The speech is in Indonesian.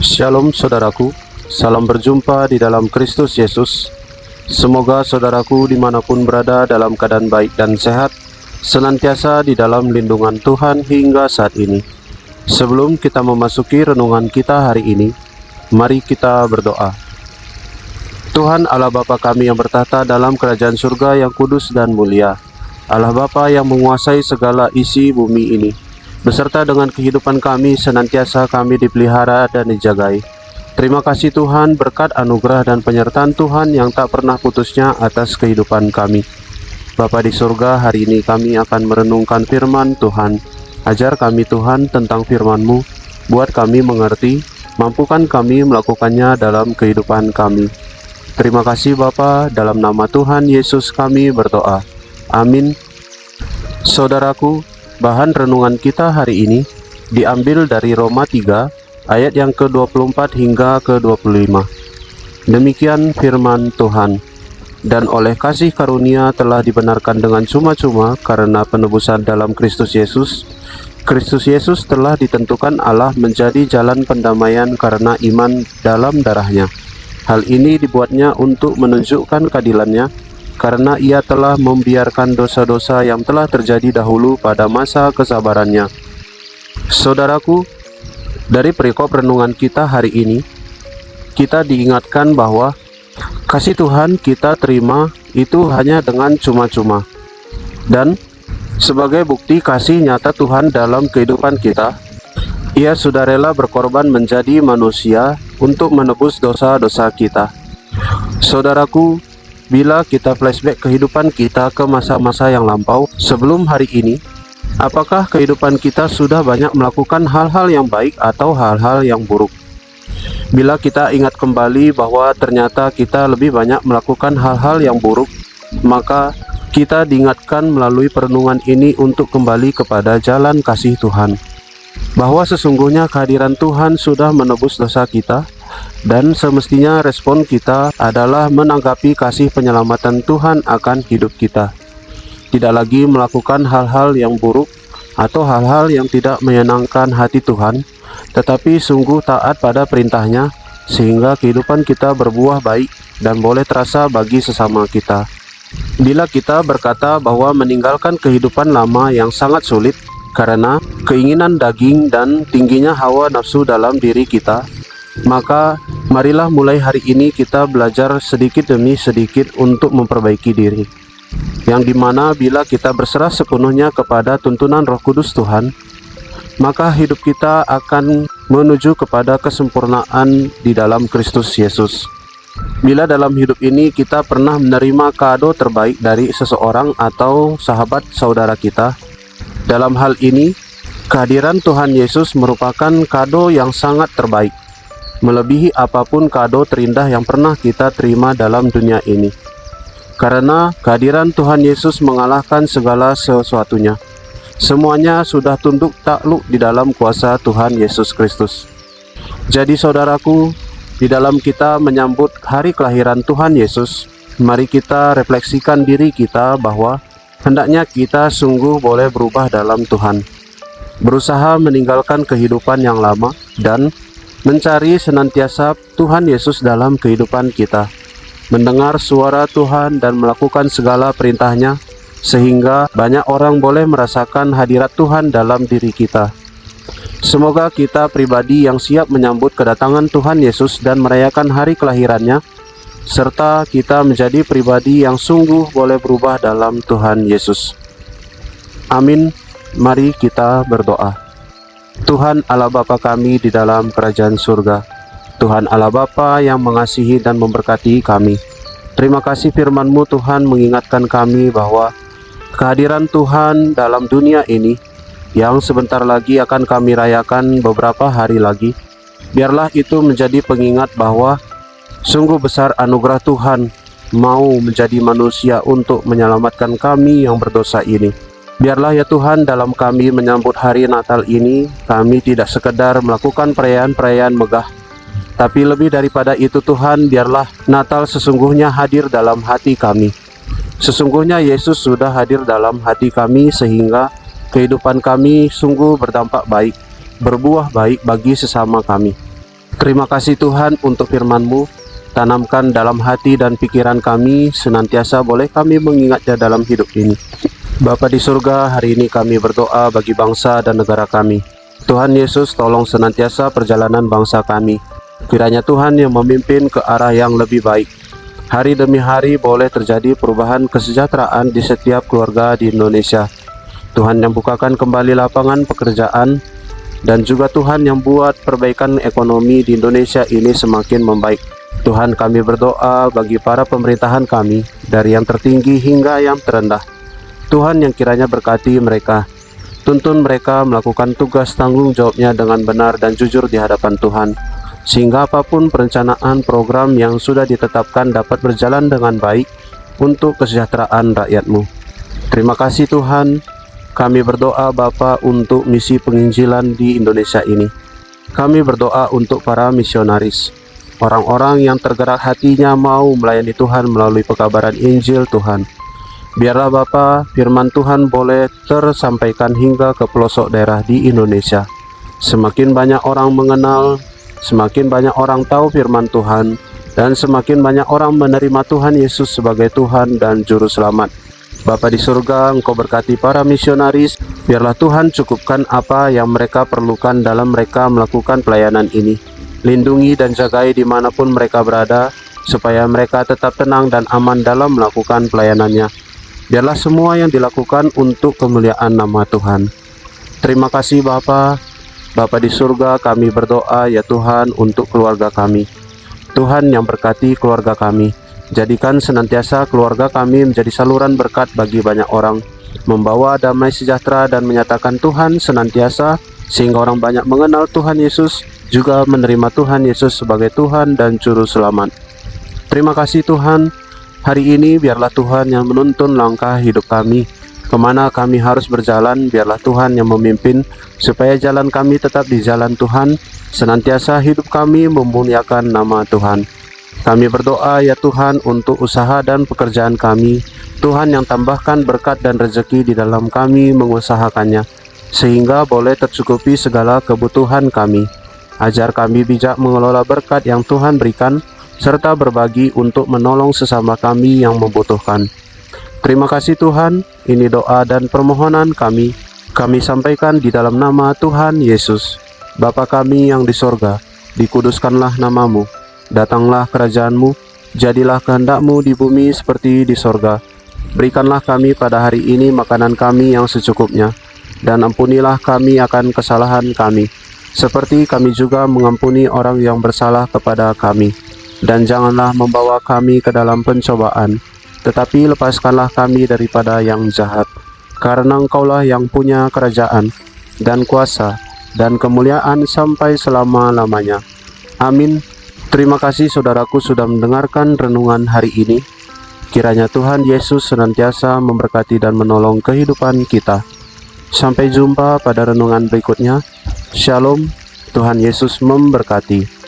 Shalom saudaraku, salam berjumpa di dalam Kristus Yesus. Semoga saudaraku dimanapun berada dalam keadaan baik dan sehat, senantiasa di dalam lindungan Tuhan hingga saat ini. Sebelum kita memasuki renungan kita hari ini, mari kita berdoa. Tuhan Allah Bapa kami yang bertahta dalam kerajaan surga yang kudus dan mulia, Allah Bapa yang menguasai segala isi bumi ini, beserta dengan kehidupan kami senantiasa kami dipelihara dan dijagai. Terima kasih Tuhan berkat anugerah dan penyertaan Tuhan yang tak pernah putusnya atas kehidupan kami. Bapa di surga, hari ini kami akan merenungkan firman Tuhan. Ajar kami Tuhan tentang firman-Mu, buat kami mengerti, mampukan kami melakukannya dalam kehidupan kami. Terima kasih Bapa, dalam nama Tuhan Yesus kami berdoa. Amin. Saudaraku, bahan renungan kita hari ini diambil dari Roma 3 ayat yang ke-24 hingga ke-25. Demikian firman Tuhan. Dan oleh kasih karunia telah dibenarkan dengan cuma-cuma karena penebusan dalam Kristus Yesus. Kristus Yesus telah ditentukan Allah menjadi jalan pendamaian karena iman dalam darahnya. Hal ini dibuatnya untuk menunjukkan keadilannya, karena ia telah membiarkan dosa-dosa yang telah terjadi dahulu pada masa kesabarannya. Saudaraku, dari perikop renungan kita hari ini, kita diingatkan bahwa kasih Tuhan kita terima itu hanya dengan cuma-cuma. Dan sebagai bukti kasih nyata Tuhan dalam kehidupan kita, ia sudah rela berkorban menjadi manusia untuk menebus dosa-dosa kita. Saudaraku, bila kita flashback kehidupan kita ke masa-masa yang lampau sebelum hari ini, apakah kehidupan kita sudah banyak melakukan hal-hal yang baik atau hal-hal yang buruk? Bila kita ingat kembali bahwa ternyata kita lebih banyak melakukan hal-hal yang buruk, maka kita diingatkan melalui perenungan ini untuk kembali kepada jalan kasih Tuhan, bahwa sesungguhnya kehadiran Tuhan sudah menebus dosa kita, dan semestinya respon kita adalah menanggapi kasih penyelamatan Tuhan akan hidup kita. Tidak lagi melakukan hal-hal yang buruk atau hal-hal yang tidak menyenangkan hati Tuhan, tetapi sungguh taat pada perintahnya, sehingga kehidupan kita berbuah baik dan boleh terasa bagi sesama kita. Bila kita berkata bahwa meninggalkan kehidupan lama yang sangat sulit karena keinginan daging dan tingginya hawa nafsu dalam diri kita, maka marilah mulai hari ini kita belajar sedikit demi sedikit untuk memperbaiki diri, yang dimana bila kita berserah sepenuhnya kepada tuntunan Roh Kudus Tuhan, maka hidup kita akan menuju kepada kesempurnaan di dalam Kristus Yesus. Bila dalam hidup ini kita pernah menerima kado terbaik dari seseorang atau sahabat saudara kita, dalam hal ini kehadiran Tuhan Yesus merupakan kado yang sangat terbaik, melebihi apapun kado terindah yang pernah kita terima dalam dunia ini. Karena kehadiran Tuhan Yesus mengalahkan segala sesuatunya. Semuanya sudah tunduk takluk di dalam kuasa Tuhan Yesus Kristus. Jadi saudaraku, di dalam kita menyambut hari kelahiran Tuhan Yesus, mari kita refleksikan diri kita bahwa hendaknya kita sungguh boleh berubah dalam Tuhan, berusaha meninggalkan kehidupan yang lama dan mencari senantiasa Tuhan Yesus dalam kehidupan kita, mendengar suara Tuhan dan melakukan segala perintahnya, sehingga banyak orang boleh merasakan hadirat Tuhan dalam diri kita. Semoga kita pribadi yang siap menyambut kedatangan Tuhan Yesus dan merayakan hari kelahirannya, serta kita menjadi pribadi yang sungguh boleh berubah dalam Tuhan Yesus. Amin. Mari kita berdoa. Tuhan Allah Bapa kami di dalam kerajaan surga, Tuhan Allah Bapa yang mengasihi dan memberkati kami, terima kasih firman-Mu Tuhan mengingatkan kami bahwa kehadiran Tuhan dalam dunia ini yang sebentar lagi akan kami rayakan beberapa hari lagi, biarlah itu menjadi pengingat bahwa sungguh besar anugerah Tuhan mau menjadi manusia untuk menyelamatkan kami yang berdosa ini. Biarlah ya Tuhan dalam kami menyambut hari Natal ini, kami tidak sekedar melakukan perayaan-perayaan megah, tapi lebih daripada itu Tuhan, biarlah Natal sesungguhnya hadir dalam hati kami. Sesungguhnya Yesus sudah hadir dalam hati kami sehingga kehidupan kami sungguh berdampak baik, berbuah baik bagi sesama kami. Terima kasih Tuhan untuk firman-Mu. Tanamkan dalam hati dan pikiran kami, senantiasa boleh kami mengingatnya dalam hidup ini. Bapa di surga, hari ini kami berdoa bagi bangsa dan negara kami. Tuhan Yesus, tolong senantiasa perjalanan bangsa kami. Kiranya Tuhan yang memimpin ke arah yang lebih baik. Hari demi hari boleh terjadi perubahan kesejahteraan di setiap keluarga di Indonesia. Tuhan yang bukakan kembali lapangan pekerjaan, dan juga Tuhan yang buat perbaikan ekonomi di Indonesia ini semakin membaik. Tuhan, kami berdoa bagi para pemerintahan kami, dari yang tertinggi hingga yang terendah. Tuhan yang kiranya berkati mereka, tuntun mereka melakukan tugas tanggung jawabnya dengan benar dan jujur di hadapan Tuhan, sehingga apapun perencanaan program yang sudah ditetapkan dapat berjalan dengan baik untuk kesejahteraan rakyat-Mu. Terima kasih Tuhan. Kami berdoa Bapa untuk misi penginjilan di Indonesia ini. Kami berdoa untuk para misionaris, orang-orang yang tergerak hatinya mau melayani Tuhan melalui pekabaran Injil Tuhan. Biarlah Bapa, firman Tuhan boleh tersampaikan hingga ke pelosok daerah di Indonesia. Semakin banyak orang mengenal, semakin banyak orang tahu firman Tuhan, dan semakin banyak orang menerima Tuhan Yesus sebagai Tuhan dan Juru Selamat. Bapa di surga, Engkau berkati para misionaris, biarlah Tuhan cukupkan apa yang mereka perlukan dalam mereka melakukan pelayanan ini. Lindungi dan jagai dimanapun mereka berada, supaya mereka tetap tenang dan aman dalam melakukan pelayanannya. Biarlah semua yang dilakukan untuk kemuliaan nama Tuhan. Terima kasih Bapa. Bapa di surga, kami berdoa ya Tuhan untuk keluarga kami. Tuhan yang berkati keluarga kami. Jadikan senantiasa keluarga kami menjadi saluran berkat bagi banyak orang, membawa damai sejahtera dan menyatakan Tuhan senantiasa, sehingga orang banyak mengenal Tuhan Yesus, juga menerima Tuhan Yesus sebagai Tuhan dan Juru Selamat. Terima kasih Tuhan, hari ini biarlah Tuhan yang menuntun langkah hidup kami. Kemana kami harus berjalan, biarlah Tuhan yang memimpin, supaya jalan kami tetap di jalan Tuhan, senantiasa hidup kami memuliakan nama Tuhan. Kami berdoa ya Tuhan untuk usaha dan pekerjaan kami. Tuhan yang tambahkan berkat dan rezeki di dalam kami mengusahakannya, sehingga boleh tercukupi segala kebutuhan kami. Ajar kami bijak mengelola berkat yang Tuhan berikan, serta berbagi untuk menolong sesama kami yang membutuhkan. Terima kasih Tuhan, ini doa dan permohonan kami sampaikan di dalam nama Tuhan Yesus. Bapa kami yang di sorga, dikuduskanlah namamu. Datanglah kerajaan-Mu, jadilah kehendak-Mu di bumi seperti di sorga. Berikanlah kami pada hari ini makanan kami yang secukupnya, dan ampunilah kami akan kesalahan kami, seperti kami juga mengampuni orang yang bersalah kepada kami. Dan janganlah membawa kami ke dalam pencobaan, tetapi lepaskanlah kami daripada yang jahat. Karena Engkaulah yang punya kerajaan, dan kuasa, dan kemuliaan sampai selama-lamanya. Amin. Terima kasih saudaraku sudah mendengarkan renungan hari ini. Kiranya Tuhan Yesus senantiasa memberkati dan menolong kehidupan kita. Sampai jumpa pada renungan berikutnya. Shalom, Tuhan Yesus memberkati.